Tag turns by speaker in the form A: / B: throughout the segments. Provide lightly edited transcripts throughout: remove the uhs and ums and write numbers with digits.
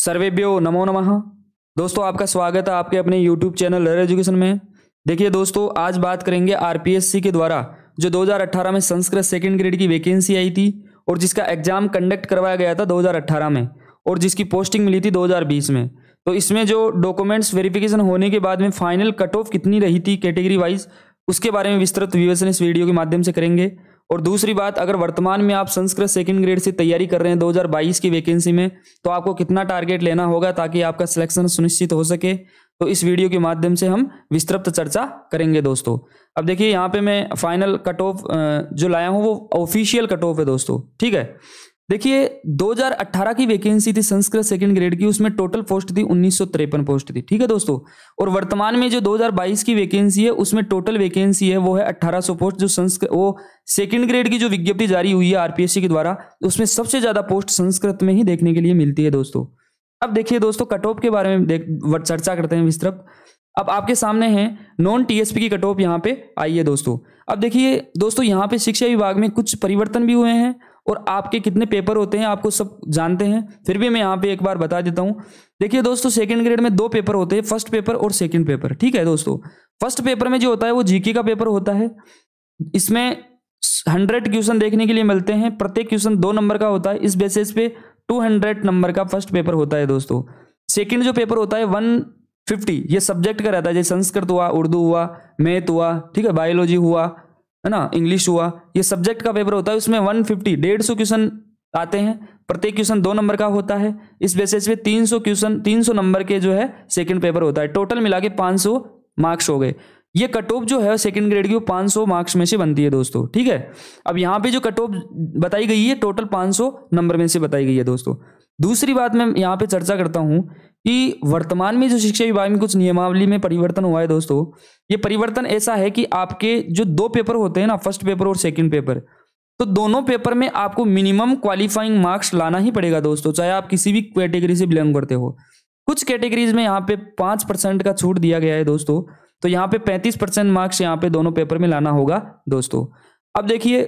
A: सर्वेभ्यो नमो नमः। दोस्तों आपका स्वागत है आपके अपने YouTube चैनल लहर एजुकेशन में। देखिए दोस्तों, आज बात करेंगे आरपीएससी के द्वारा जो 2018 में संस्कृत सेकंड ग्रेड की वैकेंसी आई थी और जिसका एग्जाम कंडक्ट करवाया गया था 2018 में और जिसकी पोस्टिंग मिली थी 2020 में। तो इसमें जो डॉक्यूमेंट्स वेरिफिकेशन होने के बाद में फाइनल कट ऑफ कितनी रही थी कैटेगरी वाइज, उसके बारे में विस्तृत विवेचन इस वीडियो के माध्यम से करेंगे। और दूसरी बात, अगर वर्तमान में आप संस्कृत सेकंड ग्रेड से तैयारी कर रहे हैं 2022 की वैकेंसी में, तो आपको कितना टारगेट लेना होगा ताकि आपका सिलेक्शन सुनिश्चित हो सके, तो इस वीडियो के माध्यम से हम विस्तृत चर्चा करेंगे दोस्तों। अब देखिए यहाँ पे मैं फाइनल कट ऑफ जो लाया हूँ वो ऑफिशियल कट ऑफ है दोस्तों, ठीक है। देखिए 2018 की वैकेंसी थी संस्कृत सेकंड ग्रेड की, उसमें टोटल पोस्ट थी 1953 पोस्ट थी, ठीक है दोस्तों। और वर्तमान में जो 2022 की वैकेंसी है उसमें टोटल वैकेंसी है वो है 1800 पोस्ट। जो संस्कृत वो सेकंड ग्रेड की जो विज्ञप्ति जारी हुई है आरपीएससी के द्वारा, उसमें सबसे ज्यादा पोस्ट संस्कृत में ही देखने के लिए मिलती है दोस्तों। अब देखिए दोस्तों, कट ऑफ के बारे में चर्चा करते हैं विस्तृत। अब आपके सामने है नॉन टीएसपी की कट ऑफ यहाँ पे आई है दोस्तों। अब देखिए दोस्तों, यहाँ पे शिक्षा विभाग में कुछ परिवर्तन भी हुए हैं और आपके कितने पेपर होते हैं आपको सब जानते हैं, फिर भी मैं यहाँ पे एक बार बता देता हूँ। देखिए दोस्तों, सेकंड ग्रेड में दो पेपर होते हैं, फर्स्ट पेपर और सेकंड पेपर, ठीक है दोस्तों। फर्स्ट पेपर में जो होता है वो जीके का पेपर होता है। इसमें 100 क्वेश्चन देखने के लिए मिलते हैं, प्रत्येक क्वेश्चन 2 नंबर का होता है। इस बेसिस पे 200 नंबर का फर्स्ट पेपर होता है दोस्तों। सेकंड जो पेपर होता है 150, ये सब्जेक्ट का रहता है, जैसे संस्कृत हुआ, उर्दू हुआ, मैथ हुआ, ठीक है, बायोलॉजी हुआ, है ना, इंग्लिश हुआ, ये सब्जेक्ट का पेपर होता है। उसमें 150 क्वेश्चन आते हैं, प्रत्येक क्वेश्चन 2 नंबर का होता है। इस बेसिस पे 300 क्वेश्चन 300 नंबर के जो है सेकंड पेपर होता है। टोटल मिला के 500 मार्क्स हो गए। ये कट ऑफ जो है सेकंड ग्रेड की वो 500 मार्क्स में से बनती है दोस्तों, ठीक है। अब यहाँ पे जो कट ऑफ बताई गई है टोटल 500 नंबर में से बताई गई है दोस्तों। दूसरी बात मैं यहाँ पे चर्चा करता हूँ कि वर्तमान में जो शिक्षा विभाग में कुछ नियमावली में परिवर्तन हुआ है दोस्तों। ये परिवर्तन ऐसा है कि आपके जो 2 पेपर होते हैं ना, फर्स्ट पेपर और सेकंड पेपर, तो दोनों पेपर में आपको मिनिमम क्वालिफाइंग मार्क्स लाना ही पड़ेगा दोस्तों, चाहे आप किसी भी कैटेगरी से बिलोंग करते हो। कुछ कैटेगरीज में यहाँ पे 5% का छूट दिया गया है दोस्तों, तो यहाँ पे 35% मार्क्स यहाँ पे दोनों पेपर में लाना होगा दोस्तों। अब देखिए,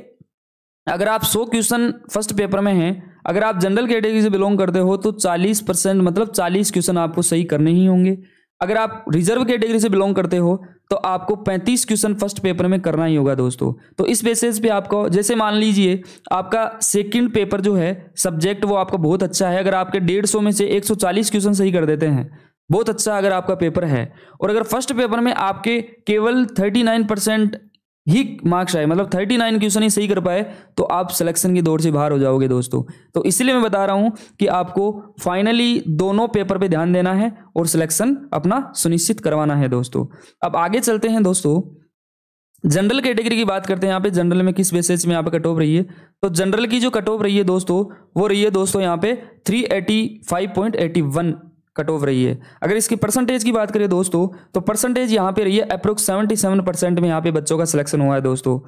A: अगर आप 100 क्वेश्चन फर्स्ट पेपर में हैं, अगर आप जनरल कैटेगरी से बिलोंग करते हो तो 40% मतलब 40 क्वेश्चन आपको सही करने ही होंगे। अगर आप रिजर्व कैटेगरी से बिलोंग करते हो तो आपको 35 क्वेश्चन फर्स्ट पेपर में करना ही होगा दोस्तों। तो इस बेसिस पे आपको, जैसे मान लीजिए आपका सेकंड पेपर जो है सब्जेक्ट वो आपका बहुत अच्छा है, अगर आपके 150 में से 140 क्वेश्चन सही कर देते हैं, बहुत अच्छा अगर आपका पेपर है, और अगर फर्स्ट पेपर में आपके केवल 39% ही मार्क्स आए, मतलब 39 क्वेश्चन ही सही कर पाए, तो आप सिलेक्शन की दौड़ से बाहर हो जाओगे दोस्तों। तो इसलिए मैं बता रहा हूं कि आपको फाइनली दोनों पेपर पे ध्यान देना है और सिलेक्शन अपना सुनिश्चित करवाना है दोस्तों। अब आगे चलते हैं दोस्तों, जनरल कैटेगरी की बात करते हैं। यहाँ पे जनरल में किस बेसिस में यहाँ पे कट ऑफ रही है, तो जनरल की जो कट ऑफ रही है दोस्तों वो रही है दोस्तों यहाँ पे 385.81 कट ऑफ रही है। अगर इसकी परसेंटेज की बात करें दोस्तों, तो परसेंटेज यहाँ पे रही है अप्रोक्स 77% में यहाँ पे बच्चों का सिलेक्शन हुआ है दोस्तों।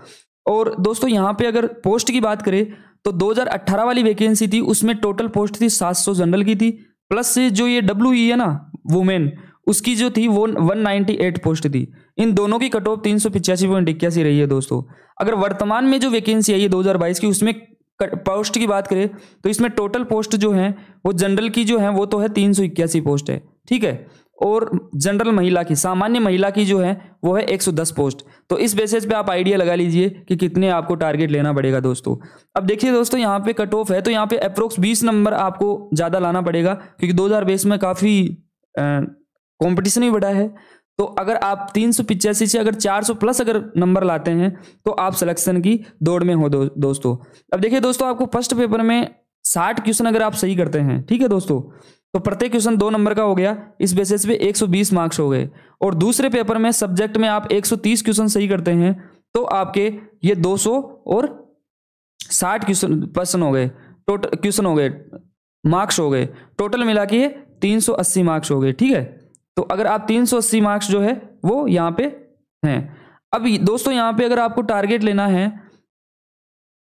A: और दोस्तों यहाँ पे अगर पोस्ट की बात करें तो 2018 वाली वैकेंसी थी, उसमें टोटल पोस्ट थी 700 जनरल की थी, प्लस से जो ये WE है ना वुमेन, उसकी जो थी वो 198 पोस्ट थी। इन दोनों की कट ऑफ 385.81 रही है दोस्तों। अगर वर्तमान में जो वैकेंसी आई है 2022 की, उसमें पोस्ट की बात करें तो इसमें टोटल पोस्ट जो है वो जनरल की जो है वो तो है 381 पोस्ट है, ठीक है। और जनरल महिला की, सामान्य महिला की जो है वो है 110 पोस्ट। तो इस बेसिस पे आप आइडिया लगा लीजिए कि कितने आपको टारगेट लेना पड़ेगा दोस्तों। अब देखिए दोस्तों, यहाँ पे कट ऑफ है तो यहाँ पे अप्रोक्स 20 नंबर आपको ज़्यादा लाना पड़ेगा, क्योंकि 2022 में काफ़ी कॉम्पिटिशन ही बढ़ा है। तो अगर आप 385 से अगर 400 प्लस अगर नंबर लाते हैं तो आप सिलेक्शन की दौड़ में हो दोस्तों। अब देखिए दोस्तों, आपको फर्स्ट पेपर में 60 क्वेश्चन अगर आप सही करते हैं, ठीक है दोस्तों, तो प्रत्येक क्वेश्चन 2 नंबर का हो गया। इस बेसिस पे 120 मार्क्स हो गए। और दूसरे पेपर में सब्जेक्ट में आप 130 क्वेश्चन सही करते हैं तो आपके ये 200 और 60 क्वेश्चन हो गए, टोटल क्वेश्चन हो गए, मार्क्स हो गए, टोटल मिला के 380 मार्क्स हो गए, ठीक है। तो अगर आप 380 मार्क्स जो है वो यहाँ पे हैं। अब दोस्तों यहाँ पे अगर आपको टारगेट लेना है,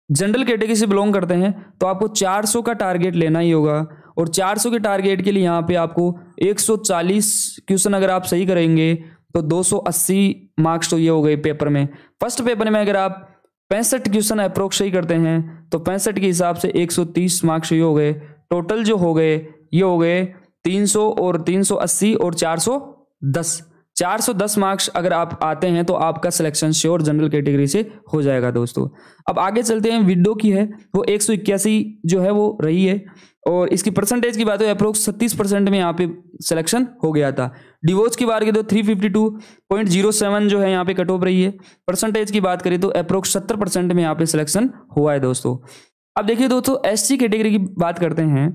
A: जनरल कैटेगरी से बिलोंग करते हैं, तो आपको 400 का टारगेट लेना ही होगा। और 400 के टारगेट के लिए यहाँ पे आपको 140 क्वेश्चन अगर आप सही करेंगे तो 280 मार्क्स तो ये हो गए पेपर में। फर्स्ट पेपर में अगर आप 65 क्वेश्चन अप्रोक्स सही करते हैं तो 65 के हिसाब से 130 मार्क्स ये हो गए। टोटल जो हो गए ये हो गए 300 और 380 और 410 मार्क्स अगर आप आते हैं तो आपका सिलेक्शन श्योर जनरल कैटेगरी से हो जाएगा दोस्तों। अब आगे चलते हैं, विडो की है वो 181 जो है वो रही है, और इसकी परसेंटेज की बात हो अप्रोक्स 36% में यहाँ पे सिलेक्शन हो गया था। डिवोर्स की बात करें तो 352.07 जो है यहाँ पे कट ऑफ रही है। परसेंटेज की बात करें तो अप्रोक्स 70% में यहाँ पे सिलेक्शन हुआ है दोस्तों। अब देखिए दोस्तों, एससी कैटेगरी की बात करते हैं।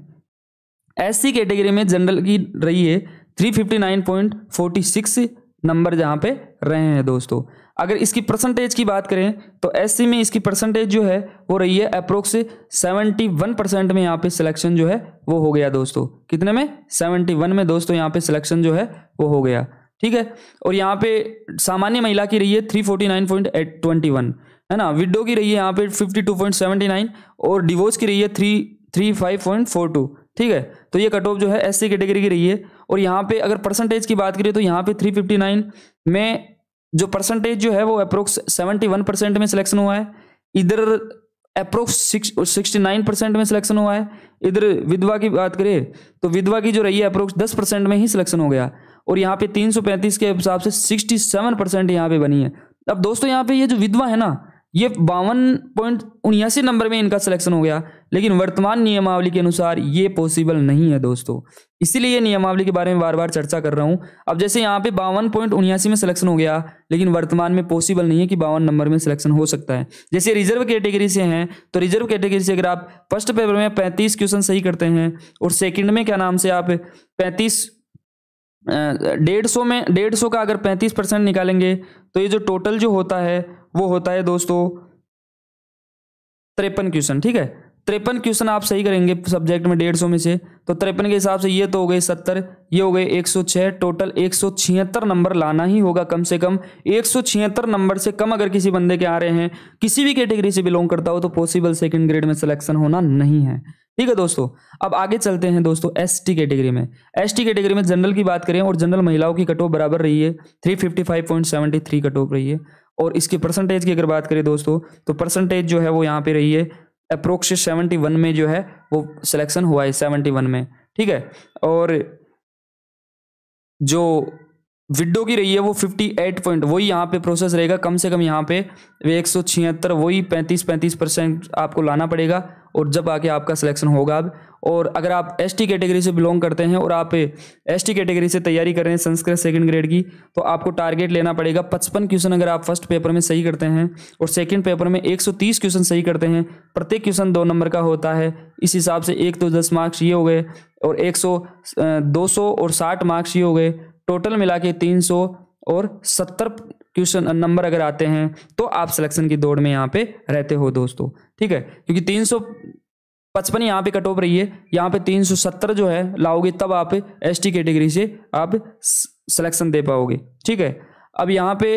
A: एससी कैटेगरी में जनरल की रही है 359.46 नंबर जहाँ पे रहे हैं दोस्तों। अगर इसकी परसेंटेज की बात करें तो एससी में इसकी परसेंटेज जो है वो रही है अप्रोक्स 71% में यहाँ पे सिलेक्शन जो है वो हो गया दोस्तों। कितने में? 71 में दोस्तों यहाँ पे सिलेक्शन जो है वो हो गया, ठीक है। और यहाँ पे सामान्य महिला की रही है 349.21, है ना। विडो की रही है यहाँ पे 52.79 और डिवोर्स की रही है 335.42, ठीक है। तो ये कट ऑफ जो है एससी कैटेगरी की रही है। और यहाँ पे अगर परसेंटेज की बात करें तो यहाँ पे 359 में जो परसेंटेज जो है वो अप्रोक्स 71% में सिलेक्शन हुआ है। इधर अप्रोक्स 69% में सिलेक्शन हुआ है। इधर विधवा की बात करें तो विधवा की जो रही है अप्रोक्स 10% में ही सिलेक्शन हो गया। और यहाँ पे 335 के हिसाब से 67% यहाँ पे बनी है। अब दोस्तों यहाँ पे ये जो विधवा है ना, ये 52.79 नंबर में इनका सिलेक्शन हो गया, लेकिन वर्तमान नियमावली के अनुसार ये पॉसिबल नहीं है दोस्तों। इसीलिए ये नियमावली के बारे में बार बार चर्चा कर रहा हूं। अब जैसे यहाँ पे 52.79 में सिलेक्शन हो गया, लेकिन वर्तमान में पॉसिबल नहीं है कि 52 नंबर में सिलेक्शन हो सकता है। जैसे रिजर्व कैटेगरी से हैं तो रिजर्व कैटेगरी से अगर आप फर्स्ट पेपर में 35 क्वेश्चन सही करते हैं और सेकेंड में क्या नाम से आप 150 का अगर 35% निकालेंगे तो ये जो टोटल जो होता है वो होता है दोस्तों 53 क्वेश्चन, ठीक है। 53 क्वेश्चन आप सही करेंगे सब्जेक्ट में 150 में से, तो 53 के हिसाब से ये तो हो गए 70, ये हो गए 106, टोटल 176 नंबर लाना ही होगा कम से कम। 176 नंबर से कम अगर किसी बंदे के आ रहे हैं, किसी भी कैटेगरी से बिलोंग करता हो, तो पॉसिबल सेकंड ग्रेड में सिलेक्शन होना नहीं है, ठीक है दोस्तों। अब आगे चलते हैं दोस्तों एसटी कैटेगरी में। एसटी कैटेगरी में जनरल की बात करें और जनरल महिलाओं की कट ऑफ बराबर रही है, 355.73 कट ऑफ रही है। और इसकी परसेंटेज की अगर बात करें दोस्तों तो परसेंटेज जो है वो यहाँ पे रही है अप्रोक्स 71 में जो है वो सिलेक्शन हुआ है 71 में, ठीक है। और जो विडो की रही है वो 58 पॉइंट, वही यहाँ पे प्रोसेस रहेगा कम से कम यहाँ पे 176, वही 35% आपको लाना पड़ेगा और जब आके आपका सिलेक्शन होगा। अब और अगर आप एसटी कैटेगरी से बिलोंग करते हैं और आप एसटी कैटेगरी से तैयारी कर रहे हैं संस्कृत सेकंड ग्रेड की, तो आपको टारगेट लेना पड़ेगा 55 क्वेश्चन अगर आप फर्स्ट पेपर में सही करते हैं और सेकंड पेपर में 130 क्वेश्चन सही करते हैं। प्रत्येक क्वेश्चन 2 नंबर का होता है, इस हिसाब से 1 तो 10 मार्क्स ये हो गए और 200 और 60 मार्क्स ये हो गए। टोटल मिला के 370 क्वेश्चन नंबर अगर आते हैं तो आप सिलेक्शन की दौड़ में यहाँ पे रहते हो दोस्तों, ठीक है। क्योंकि 355 यहाँ पे कट ऑफ रही है, यहाँ पे 370 जो है लाओगे तब आप एसटी कैटेगरी से आप सिलेक्शन दे पाओगे, ठीक है। अब यहाँ पे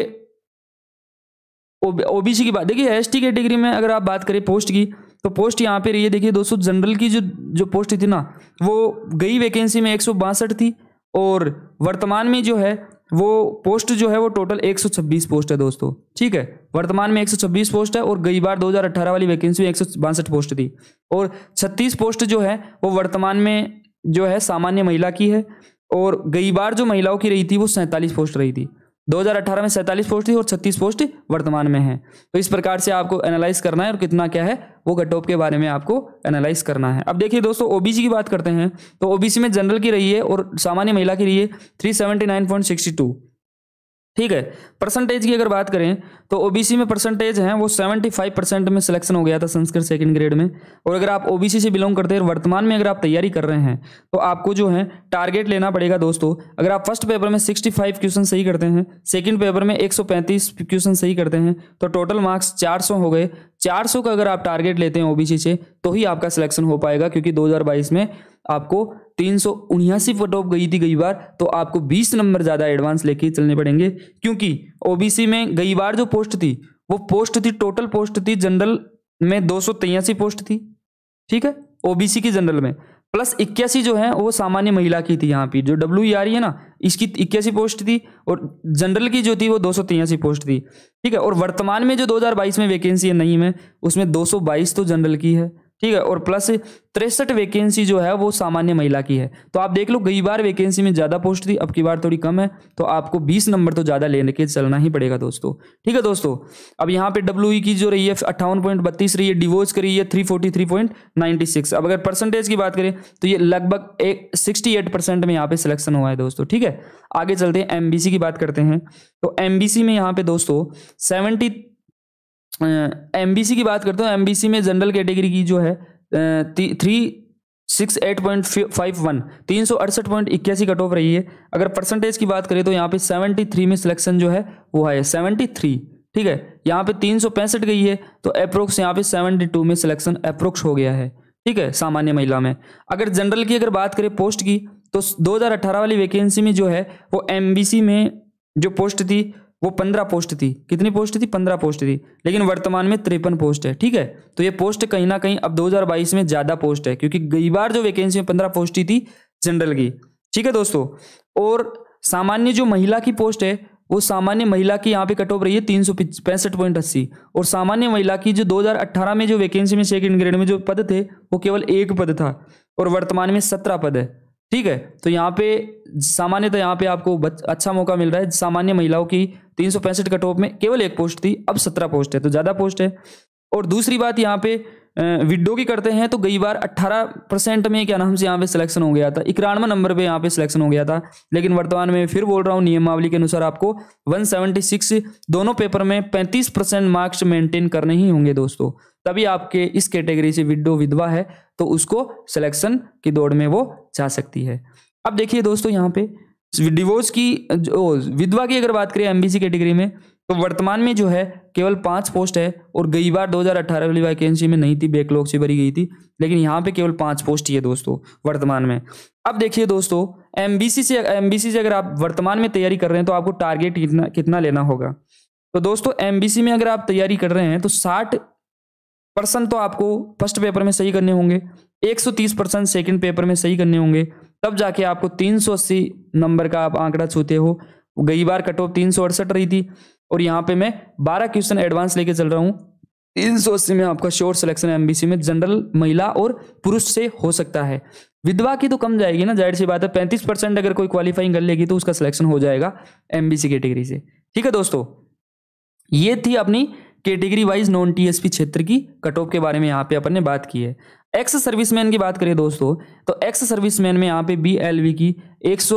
A: ओबीसी की बात देखिए, एसटी कैटेगरी में अगर आप बात करें पोस्ट की तो पोस्ट यहाँ पे रही है। देखिए दोस्तों, जनरल की जो पोस्ट थी ना वो गई वैकेंसी में 162 थी और वर्तमान में जो है वो पोस्ट जो है वो टोटल 126 पोस्ट है दोस्तों, ठीक है। वर्तमान में 126 पोस्ट है और गई बार 2018 वाली वैकेंसी में 162 पोस्ट थी और 36 पोस्ट जो है वो वर्तमान में जो है सामान्य महिला की है और गई बार जो महिलाओं की रही थी वो 47 पोस्ट रही थी। 2018 में 47 पोस्ट थी और 36 पोस्ट वर्तमान में है। तो इस प्रकार से आपको एनालाइज करना है और कितना क्या है वो कट ऑफ के बारे में आपको एनालाइज करना है। अब देखिए दोस्तों, ओबीसी की बात करते हैं तो ओबीसी में जनरल की रही है और सामान्य महिला की रही है 379.62, ठीक है। परसेंटेज की अगर बात करें तो ओबीसी में परसेंटेज है वो 75% में सिलेक्शन हो गया था संस्कृत सेकंड ग्रेड में। और अगर आप ओबीसी से बिलोंग करते हैं वर्तमान में अगर आप तैयारी कर रहे हैं तो आपको जो है टारगेट लेना पड़ेगा दोस्तों। अगर आप फर्स्ट पेपर में 65 क्वेश्चन सही करते हैं, सेकंड पेपर में 135 क्वेश्चन सही करते हैं, तो टोटल मार्क्स 400 हो गए। 400 का अगर आप टारगेट लेते हैं ओबीसी से तो ही आपका सिलेक्शन हो पाएगा, क्योंकि 2022 में आपको 379 कट ऑफ गई थी गई बार, तो आपको 20 नंबर ज़्यादा एडवांस लेके चलने पड़ेंगे। क्योंकि ओबीसी में गई बार जो पोस्ट थी वो पोस्ट थी, टोटल पोस्ट थी जनरल में 283 पोस्ट थी, ठीक है, ओबीसी की जनरल में, प्लस 81 जो है वो सामान्य महिला की थी। यहाँ पे जो डब्ल्यू आ रही है ना, इसकी 81 पोस्ट थी और जनरल की जो थी वो 283 पोस्ट थी, ठीक है। और वर्तमान में जो 2022 में वैकेंसी है नहीं में, उसमें 222 तो जनरल की है ठीक है, और प्लस 63 वैकेंसी जो है वो सामान्य महिला की है। तो आप देख लो, गई बार वैकेंसी में ज़्यादा पोस्ट थी, अब की बार थोड़ी कम है, तो आपको 20 नंबर तो ज़्यादा लेने के चलना ही पड़ेगा दोस्तों। ठीक है दोस्तों, अब यहाँ पे WE की जो रही है 58.32 रही है, डिवोर्स की रही है 343.96। अब अगर परसेंटेज की बात करें तो ये लगभग 68% में यहाँ पे सिलेक्शन हुआ है दोस्तों। ठीक है, आगे चलते हैं, MBC की बात करते हैं। तो MBC में यहाँ पे दोस्तों MBC की बात करते हो। MBC में जनरल कैटेगरी की जो है 368.51 368.81 कट ऑफ रही है। अगर परसेंटेज की बात करें तो यहाँ पे 73 में सिलेक्शन जो है वो है 73। ठीक है, यहाँ पे 365 गई है, तो अप्रोक्स यहाँ पे 72 में सिलेक्शन अप्रोक्स हो गया है। ठीक है, सामान्य महिला में। अगर जनरल की अगर बात करें पोस्ट की, तो 2018 वाली वैकेंसी में जो है वो MBC में जो पोस्ट थी वो 15 पोस्ट थी। कितनी पोस्ट थी? 15 पोस्ट थी, लेकिन वर्तमान में 53 पोस्ट है। ठीक है, तो ये पोस्ट कहीं ना कहीं अब 2022 में ज़्यादा पोस्ट है, क्योंककि गई बार जो वैकेंसी में 15 पोस्ट ही थी जनरल की। ठीक है दोस्तों, और सामान्य जो महिला की पोस्ट है वो सामान्य महिला की यहाँ पे कट ऑफ रही है 365.80, और सामान्य महिला की जो 2018 में जो वैकेंसी में सेकंड ग्रेड में जो पद थे वो केवल 1 पद था, और वर्तमान में 17 पद है। ठीक है, तो यहाँ पे सामान्यतः यहाँ पे आपको अच्छा मौका मिल रहा है। सामान्य महिलाओं की 365 कट ऑफ में केवल 1 पोस्ट थी, अब 17 पोस्ट है, तो ज़्यादा पोस्ट है। और दूसरी बात यहाँ पे विडो की करते हैं, तो गई बार 18% में क्या नाम से यहाँ पे सिलेक्शन हो गया था, 91 नंबर पे यहाँ पे सिलेक्शन हो गया था, लेकिन वर्तमान में फिर बोल रहा हूँ नियमावली के अनुसार आपको 176 दोनों पेपर में 35% मार्क्स मेंटेन करने ही होंगे दोस्तों, तभी आपके इस कैटेगरी से विडो विधवा है तो उसको सिलेक्शन की दौड़ में वो जा सकती है। अब देखिए दोस्तों, यहाँ पे डिवोर्स की विधवा की अगर बात करें MBC कैटेगरी में, तो वर्तमान में जो है केवल 5 पोस्ट है, और गई बार 2018 वाली वैकेंसी में नहीं थी, बैकलॉग से भरी गई थी, लेकिन यहाँ पे केवल 5 पोस्ट ही है दोस्तों वर्तमान में। अब देखिए दोस्तों, MBC से अगर आप वर्तमान में तैयारी कर रहे हैं तो आपको टारगेट कितना लेना होगा। तो दोस्तों MBC में अगर आप तैयारी कर रहे हैं तो 60% तो आपको फर्स्ट पेपर में सही करने होंगे, 130% सेकंड पेपर में सही करने होंगे, तब जाके आपको 380 नंबर का आप आंकड़ा छूते हो। गई बार कट ऑफ 368 रही थी, और यहाँ पे मैं 12 क्वेश्चन एडवांस लेके चल रहा हूँ। 380 में आपका श्योर सिलेक्शन MBC में जनरल महिला और पुरुष से हो सकता है। विधवा की तो कम जाएगी ना, जाहिर सी बात है, 35% अगर कोई क्वालिफाइंग कर लेगी तो उसका सिलेक्शन हो जाएगा MBC कैटेगरी से। ठीक है दोस्तों, ये थी अपनी कैटेगरी वाइज नॉन TSP क्षेत्र की कट ऑफ के बारे में यहाँ पे अपन ने बात की है। एक्स सर्विसमैन की बात करें दोस्तों, तो एक्स सर्विसमैन में यहाँ पे BLV की एक्स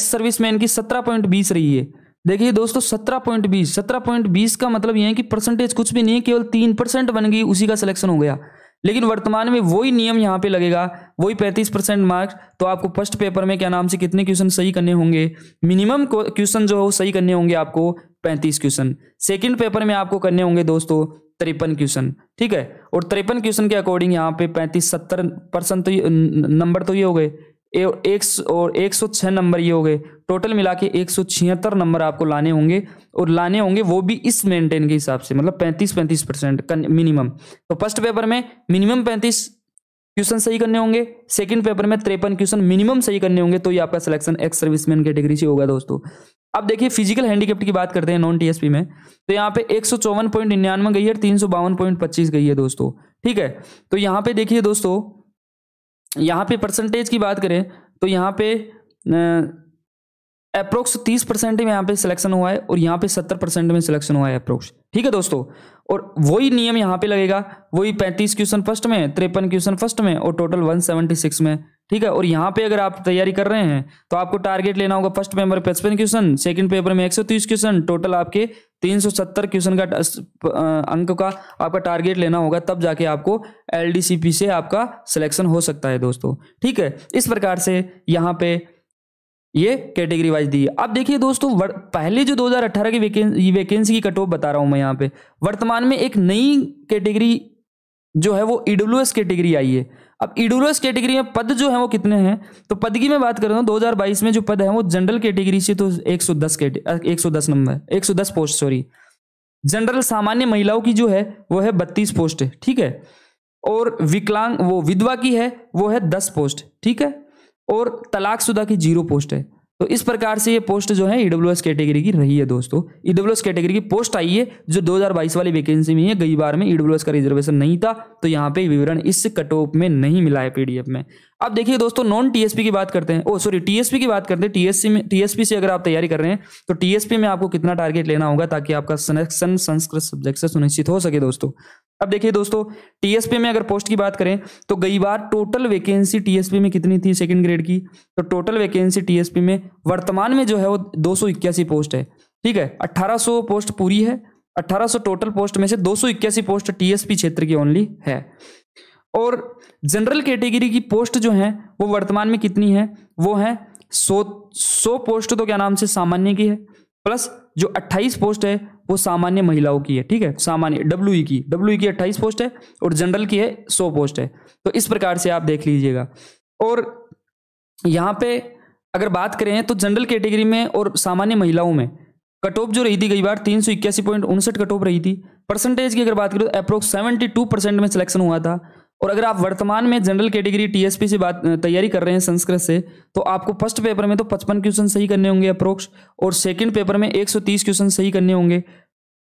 A: सर्विसमैन की 17.20 रही है। देखिए दोस्तों 17.20 का मतलब यह है कि परसेंटेज कुछ भी नहीं है, केवल 3% बन गई, उसी का सिलेक्शन हो गया। लेकिन वर्तमान में वही नियम यहाँ पे लगेगा, वही 35% मार्क्स, तो आपको फर्स्ट पेपर में क्या नाम से कितने क्वेश्चन सही करने होंगे, मिनिमम क्वेश्चन जो है वो सही करने होंगे आपको 35 क्वेश्चन। सेकंड पेपर में आपको करने होंगे दोस्तों 53 क्वेश्चन। ठीक है, और 53 क्वेश्चन के अकॉर्डिंग यहाँ पे 35-70% तो नंबर तो ये हो गए, और 106 नंबर ये हो गए, टोटल मिला के 176 नंबर आपको लाने होंगे, और लाने होंगे वो भी इस मेंटेन के हिसाब से, मतलब 35% मिनिमम। तो फर्स्ट पेपर में मिनिमम 35 क्वेश्चन सही करने होंगे, सेकंड पेपर में 53 क्वेश्चन मिनिमम सही करने होंगे, तो ये आपका सिलेक्शन एक्स सर्विसमैन कैटेगरी से होगा दोस्तों। अब देखिए फिजिकल हैंडीकैप्ड की बात करते हैं नॉन TSP में, तो यहाँ पे 154.99 गई है, 352.25 गई है दोस्तों। ठीक है, तो यहाँ पे देखिए दोस्तों, यहाँ पे परसेंटेज की बात करें तो यहाँ पे अप्रोक्स 30% में यहाँ पे सिलेक्शन हुआ है, और यहाँ पे 70% में सिलेक्शन हुआ है अप्रोक्स। ठीक है दोस्तों, और वही नियम यहाँ पे लगेगा, वही 35 क्वेश्चन फर्स्ट में, 53 क्वेश्चन फर्स्ट में, और टोटल 176 में। ठीक है, और यहाँ पे अगर आप तैयारी कर रहे हैं तो आपको टारगेट लेना होगा first paper 55 question, second paper में 130 क्वेश्चन, टोटल आपके 370 क्वेश्चन का अंक का आपका टारगेट लेना होगा, तब जाके आपको LDCP से आपका सिलेक्शन हो सकता है दोस्तों। ठीक है, इस प्रकार से यहाँ पे ये कैटेगरी वाइज दी है। अब देखिए दोस्तों, पहले जो 2018 की वैकेंसी की कट ऑफ बता रहा हूं मैं यहाँ पे, वर्तमान में एक नई कैटेगरी जो है वो EWS कैटेगरी आई है। अब EWS कैटेगरी में पद जो है वो कितने हैं, तो पद की मैं बात कर रहा हूँ 2022 में जो पद है वो जनरल कैटेगरी से तो 110 नंबर 110 पोस्ट, सॉरी, जनरल सामान्य महिलाओं की जो है वो है 32 पोस्ट है। ठीक है, और विकलांग वो विधवा की है वो है 10 पोस्ट। ठीक है, और तलाकशुदा की 0 पोस्ट है। तो इस प्रकार से ये पोस्ट जो है ईडब्ल्यूएस कैटेगरी की रही है दोस्तों। ईडब्ल्यूएस कैटेगरी की पोस्ट आई है जो 2022 वाली वैकेंसी में है। गई बार में ईडब्ल्यूएस का रिजर्वेशन नहीं था, तो यहाँ पे विवरण इस कट ऑफ में नहीं मिला है पीडीएफ में। अब देखिए दोस्तों, नॉन टीएसपी की बात करते हैं, टीएसपी की बात करते हैं। टीएसपी से अगर आप तैयारी कर रहे हैं तो टीएसपी में आपको कितना टारगेट लेना होगा ताकि आपका सिलेक्शन संस्कृत सब्जेक्ट से सुनिश्चित हो सके दोस्तों। अब देखिए दोस्तों, टीएसपी में अगर पोस्ट की बात करें तो गई बार टोटल वैकेंसी टीएसपी में कितनी थी सेकंड ग्रेड की, तो टोटल वैकेंसी टीएसपी में वर्तमान में जो है वो 281 पोस्ट है। ठीक है, 1800 पोस्ट पूरी है, 1800 टोटल पोस्ट में से 281 पोस्ट टीएसपी क्षेत्र की ओनली है। और जनरल कैटेगरी की पोस्ट जो है वो वर्तमान में कितनी है, वो है 100 पोस्ट तो क्या नाम से सामान्य की है, प्लस जो 28 पोस्ट है वो सामान्य महिलाओं की है। ठीक है, सामान्य डब्ल्यूई की 28 पोस्ट है और जनरल की है 100 पोस्ट है। तो इस प्रकार से आप देख लीजिएगा। और यहाँ पे अगर बात करें तो जनरल कैटेगरी में और सामान्य महिलाओं में कट ऑफ जो रही थी गई बार 381.59 कट ऑफ रही थी। परसेंटेज की अगर बात करें तो अप्रोक्स 72% में सिलेक्शन हुआ था। और अगर आप वर्तमान में जनरल कैटेगरी टीएसपी से तैयारी कर रहे हैं संस्कृत से, तो आपको फर्स्ट पेपर में तो 55 क्वेश्चन सही करने होंगे अप्रोक्स, और सेकंड पेपर में 130 क्वेश्चन सही करने होंगे।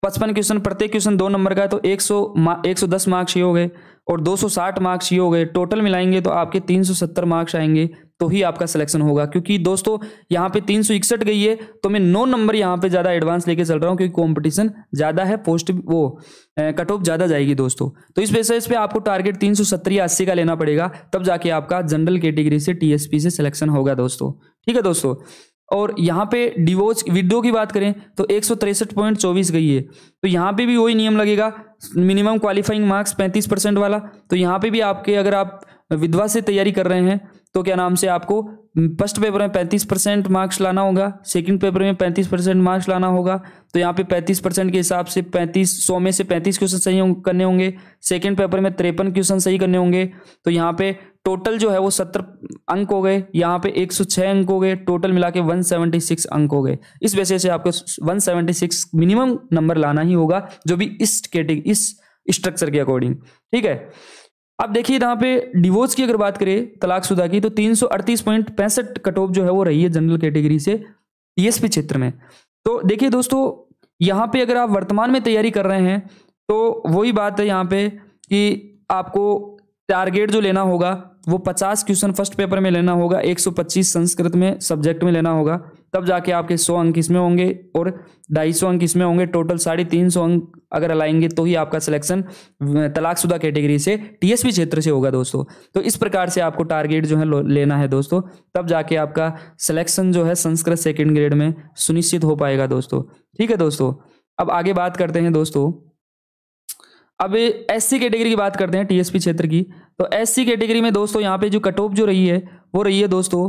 A: 55 क्वेश्चन, प्रत्येक क्वेश्चन 2 नंबर का है, तो 110 मार्क्स ये हो गए और 260 मार्क्स ये हो गए। टोटल मिलाएंगे तो आपके 370 मार्क्स आएंगे, तो ही आपका सिलेक्शन होगा। क्योंकि दोस्तों यहाँ पे 361 गई है, तो मैं 9 नंबर यहाँ पे ज़्यादा एडवांस लेके चल रहा हूँ क्योंकि कंपटीशन ज़्यादा है, पोस्ट वो कट ऑफ ज़्यादा जाएगी दोस्तों। तो इस बेसिस पे आपको टारगेट 370 या 80 का लेना पड़ेगा, तब जाके आपका जनरल कैटेगरी से टीएसपी से सिलेक्शन होगा दोस्तों। ठीक है दोस्तों। और यहाँ पे डिवोर्स विडो की बात करें तो 163.24 गई है, तो यहाँ पे भी वही नियम लगेगा, मिनिमम क्वालिफाइंग मार्क्स 35% वाला। तो यहाँ पे भी आपके, अगर आप विधवा से तैयारी कर रहे हैं तो क्या नाम से आपको फर्स्ट पेपर में 35% मार्क्स लाना होगा, सेकंड पेपर में 35% मार्क्स लाना होगा। तो यहाँ पे 35% के हिसाब से 100 में से 35 क्वेश्चन सही करने होंगे। सेकंड पेपर में 53 क्वेश्चन सही करने होंगे। तो यहाँ पे टोटल जो है वो 70 अंक हो गए, यहाँ पे 106 अंक हो गए, टोटल मिला के 176 अंक हो गए। इस वजह से आपको 176 मिनिमम नंबर लाना ही होगा, जो भी इस कैटेगरी इस स्ट्रक्चर के अकॉर्डिंग। ठीक है। अब देखिए यहाँ पे डिवोर्स की अगर बात करें, तलाकशुदा की, तो 338.65 कट ऑफ जो है वो रही है जनरल कैटेगरी से टीएसपी क्षेत्र में। तो देखिए दोस्तों, यहाँ पे अगर आप वर्तमान में तैयारी कर रहे हैं तो वही बात है यहाँ पे कि आपको टारगेट जो लेना होगा वो 50 क्वेश्चन फर्स्ट पेपर में लेना होगा, 125 संस्कृत में सब्जेक्ट में लेना होगा, तब जाके आपके 100 अंक इसमें होंगे और 250 अंक इसमें होंगे। टोटल 350 अंक अगर लाएंगे तो ही आपका सिलेक्शन तलाकशुदा कैटेगरी से टीएसपी क्षेत्र से होगा दोस्तों। तो इस प्रकार से आपको टारगेट जो है लेना है दोस्तों, तब जाके आपका सिलेक्शन जो है संस्कृत सेकेंड ग्रेड में सुनिश्चित हो पाएगा दोस्तों। ठीक है दोस्तों। अब आगे बात करते हैं दोस्तों, अब एससी कैटेगरी की बात करते हैं टीएसपी क्षेत्र की। तो एससी कैटेगरी में दोस्तों यहाँ पे जो कट ऑफ जो रही है वो रही है दोस्तों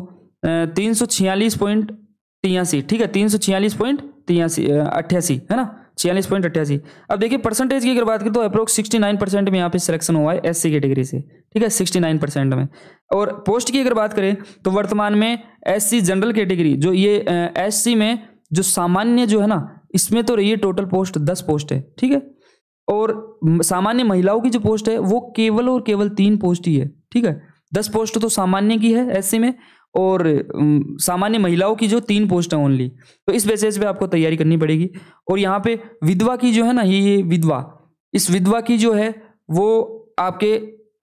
A: 346.83। ठीक है, 346.88 है ना, 46.88। अब देखिए परसेंटेज की अगर बात करें तो अप्रोक्स 69% में यहाँ पे सिलेक्शन हुआ है एससी कैटेगरी से। ठीक है, 69% में। और पोस्ट की अगर बात करें तो वर्तमान में एससी जनरल कैटेगरी जो ये एससी में जो सामान्य जो है ना, इसमें तो रही है टोटल पोस्ट 10 पोस्ट है। ठीक है, और सामान्य महिलाओं की जो पोस्ट है वो केवल और केवल 3 पोस्ट ही है। ठीक है, 10 पोस्ट तो सामान्य की है एससी में, और सामान्य महिलाओं की जो 3 पोस्ट है ओनली। तो इस बेसिस पे आपको तैयारी करनी पड़ेगी। और यहाँ पे विधवा की जो है ना, ये विधवा, इस विधवा की जो है वो आपके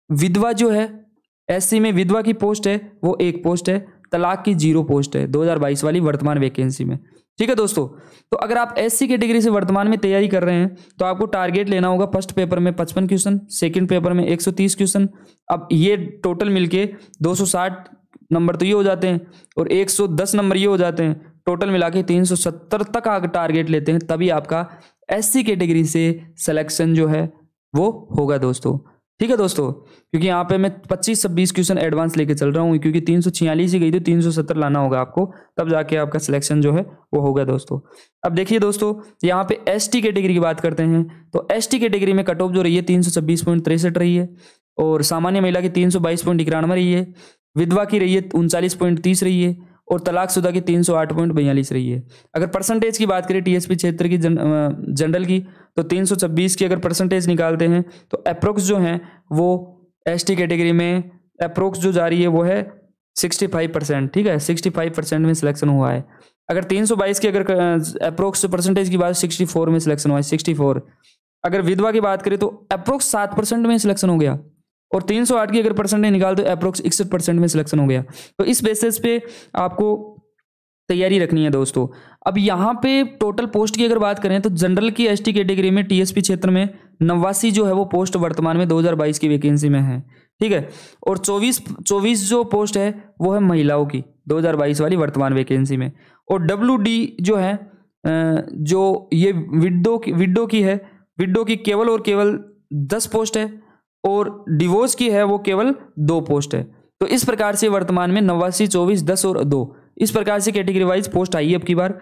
A: विधवा जो है एससी में विधवा की पोस्ट है वो 1 पोस्ट है, तलाक की 0 पोस्ट है 2022 वाली वर्तमान वैकेंसी में। ठीक है दोस्तों। तो अगर आप एससी कैटेगरी से वर्तमान में तैयारी कर रहे हैं तो आपको टारगेट लेना होगा फर्स्ट पेपर में 55 क्वेश्चन, सेकंड पेपर में 130 क्वेश्चन। अब ये टोटल मिलके 260 नंबर तो ये हो जाते हैं और 110 नंबर ये हो जाते हैं। टोटल मिला के 370 तक अगर टारगेट लेते हैं तभी आपका एससी कैटेगरी से सिलेक्शन जो है वो होगा दोस्तों। ठीक है दोस्तों, क्योंकि यहाँ पे मैं 25-26 क्वेश्चन एडवांस लेके चल रहा हूँ, क्योंकि 346 ही गई तो 370 लाना होगा आपको, तब जाके आपका सिलेक्शन जो है वो होगा दोस्तों। अब देखिए दोस्तों, यहाँ पे एसटी कैटेगरी की बात करते हैं तो एसटी कैटेगरी में कट ऑफ जो रही है 326.63 रही है, और सामान्य महिला की 322.91 रही है, विधवा की रही है 39.30 रही है, और तलाकशुदा की 308.42 रही है। अगर परसेंटेज की बात करें टीएसपी क्षेत्र की जनरल की, तो 326 की अगर परसेंटेज निकालते हैं तो अप्रोक्स जो है वो एसटी कैटेगरी में अप्रोक्स जो जा रही है वो है 65%, ठीक है, 65% में सिलेक्शन हुआ है। अगर 322 की अगर अप्रोक्स परसेंटेज की बात 64 में सिलेक्शन हुआ है, 64। अगर विधवा की बात करें तो अप्रोक्स 7% में सिलेक्शन हो गया, और 308 की अगर परसेंटेज निकाल तो अप्रोक्स 61% में सिलेक्शन हो गया। तो इस बेसिस पे आपको तैयारी रखनी है दोस्तों। अब यहाँ पे टोटल पोस्ट की अगर बात करें तो जनरल की एसटी कैटेगरी में टीएसपी क्षेत्र में 89 जो है वो पोस्ट वर्तमान में 2022 की वैकेंसी में है, ठीक है। और 24 जो पोस्ट है वो है महिलाओं की 2022 वाली वर्तमान वैकेंसी में। और WD जो है जो ये विडो की है, विडो की केवल और केवल 10 पोस्ट है, और डिवोर्स की है वो केवल 2 पोस्ट है। तो इस प्रकार से वर्तमान में 89, 24, 10 और 2 इस प्रकार से कैटेगरी वाइज पोस्ट आई है अब की बार।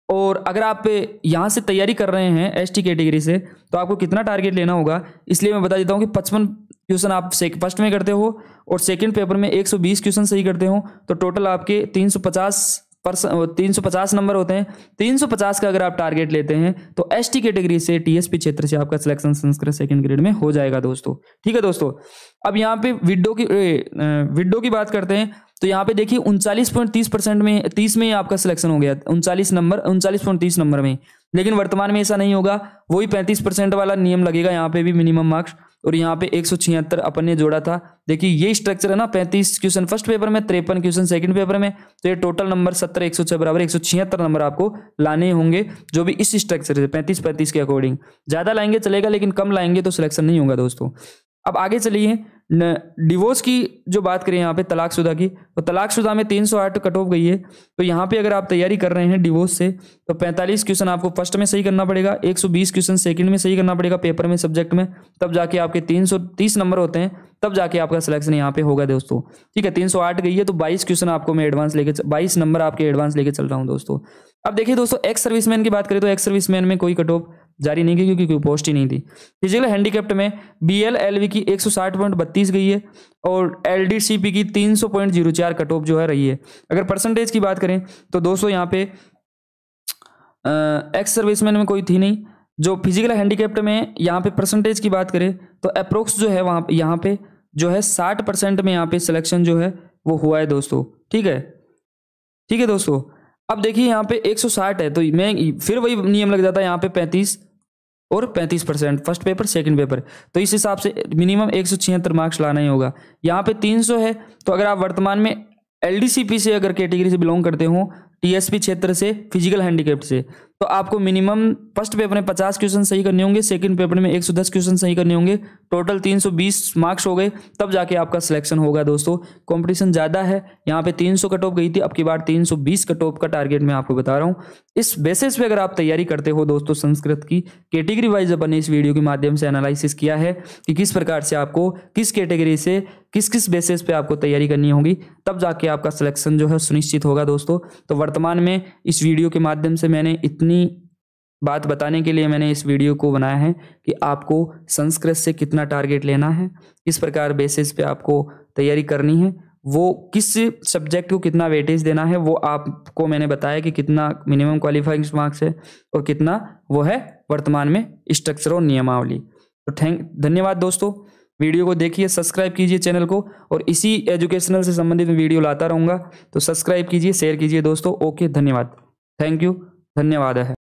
A: और अगर आप यहाँ से तैयारी कर रहे हैं एसटी कैटेगरी से तो आपको कितना टारगेट लेना होगा, इसलिए मैं बता देता हूँ कि 55 क्वेश्चन आप फर्स्ट में करते हो और सेकंड पेपर में 120 क्वेश्चन सही करते हो तो टोटल आपके 350 नंबर होते हैं। 350 का अगर आप टारगेट लेते हैं तो एसटी कैटेगरी से टीएसपी क्षेत्र से आपका सिलेक्शन संस्कृत सेकंड ग्रेड में हो जाएगा दोस्तों, ठीक है दोस्तों। अब यहाँ पे विडो की बात करते हैं तो यहाँ पे देखिए 39.30% में 30 में आपका सिलेक्शन हो गया, 39.30 नंबर में। लेकिन वर्तमान में ऐसा नहीं होगा, वही 35% वाला नियम लगेगा यहाँ पे भी मिनिमम मार्क्स। और यहाँ पे 176 अपन ने जोड़ा था। देखिए ये स्ट्रक्चर है ना, 35 क्वेश्चन फर्स्ट पेपर में, 53 क्वेश्चन सेकंड पेपर में, तो ये टोटल नंबर 17 106 बराबर 176 नंबर आपको लाने होंगे, जो भी इस स्ट्रक्चर से 35-35 के अकॉर्डिंग। ज्यादा लाएंगे चलेगा लेकिन कम लाएंगे तो सिलेक्शन नहीं होगा दोस्तों। अब आगे चलिए, डिवोर्स की जो बात करें यहाँ पे तलाकशुदा की, तो तलाकशुदा में 308 कट ऑफ गई है। तो यहाँ पे अगर आप तैयारी कर रहे हैं डिवोर्स से तो 45 क्वेश्चन आपको फर्स्ट में सही करना पड़ेगा, 120 क्वेश्चन सेकंड में सही करना पड़ेगा पेपर में सब्जेक्ट में, तब जाके आपके 330 नंबर होते हैं, तब जाके आपका सिलेक्शन यहाँ पे होगा दोस्तों, ठीक है। 308 गई है तो 22 क्वेश्चन आपको मैं एडवांस लेके 22 नंबर आपके एडवांस लेके चल रहा हूँ दोस्तों। अब देखिए दोस्तों, एक्स सर्विसमैन की बात करें तो एक्स सर्विसमैन में कोई कट ऑफ जारी नहीं की क्योंकि कोई पोस्ट ही नहीं थी। फिजिकल हैंडीकैप्ड में BL LV की 160.32 गई है और LDCP की 300.04 कट ऑफ जो है रही है। अगर परसेंटेज की बात करें तो दोस्तों यहाँ पे एक्स सर्विसमैन में कोई थी नहीं। जो फिजिकल हैंडीकैप्ड में यहाँ पे परसेंटेज की बात करें तो अप्रोक्स जो है वहाँ यहाँ पे जो है 60% में यहाँ पे सिलेक्शन जो है वो हुआ है दोस्तों, ठीक है, ठीक है दोस्तों। अब देखिए यहाँ पे 160 है तो मैं फिर वही नियम लग जाता है यहाँ पे 35 और 35% फर्स्ट पेपर सेकंड पेपर, तो इस हिसाब से मिनिमम 176 मार्क्स लाना ही होगा। यहाँ पे 300 है तो अगर आप वर्तमान में LDCP से अगर कैटेगरी से बिलोंग करते हो, TSP क्षेत्र से, फिजिकल हैंडीकैप्ड से, तो आपको मिनिमम फर्स्ट पेपर में 50 क्वेश्चन सही करने होंगे, सेकंड पेपर में 110 क्वेश्चन सही करने होंगे, टोटल 320 मार्क्स हो गए, तब जाके आपका सिलेक्शन होगा दोस्तों। कंपटीशन ज़्यादा है, यहाँ पे 300 कट ऑफ गई थी, अब की बार 320 कट ऑफ का टारगेट मैं आपको बता रहा हूँ। इस बेसिस पे अगर आप तैयारी करते हो दोस्तों संस्कृत की, कैटेगरी वाइज अपन ने इस वीडियो के माध्यम से एनालिसिस किया है कि किस प्रकार से आपको किस कैटेगरी से किस किस बेसिस पे आपको तैयारी करनी होगी, तब जाके आपका सिलेक्शन जो है सुनिश्चित होगा दोस्तों। तो वर्तमान में इस वीडियो के माध्यम से मैंने इतनी बात बताने के लिए मैंने इस वीडियो को बनाया है कि आपको संस्कृत से कितना टारगेट लेना है, किस प्रकार बेसिस पे आपको तैयारी करनी है, वो किस सब्जेक्ट को कितना वेटेज देना है, वो आपको मैंने बताया कि कितना मिनिमम क्वालिफाइंग मार्क्स है और कितना वो है वर्तमान में स्ट्रक्चर और नियमावली। तो धन्यवाद दोस्तों, वीडियो को देखिए, सब्सक्राइब कीजिए चैनल को, और इसी एजुकेशनल से संबंधित वीडियो लाता रहूँगा, तो सब्सक्राइब कीजिए, शेयर कीजिए दोस्तों। ओके, धन्यवाद, थैंक यू, धन्यवाद है।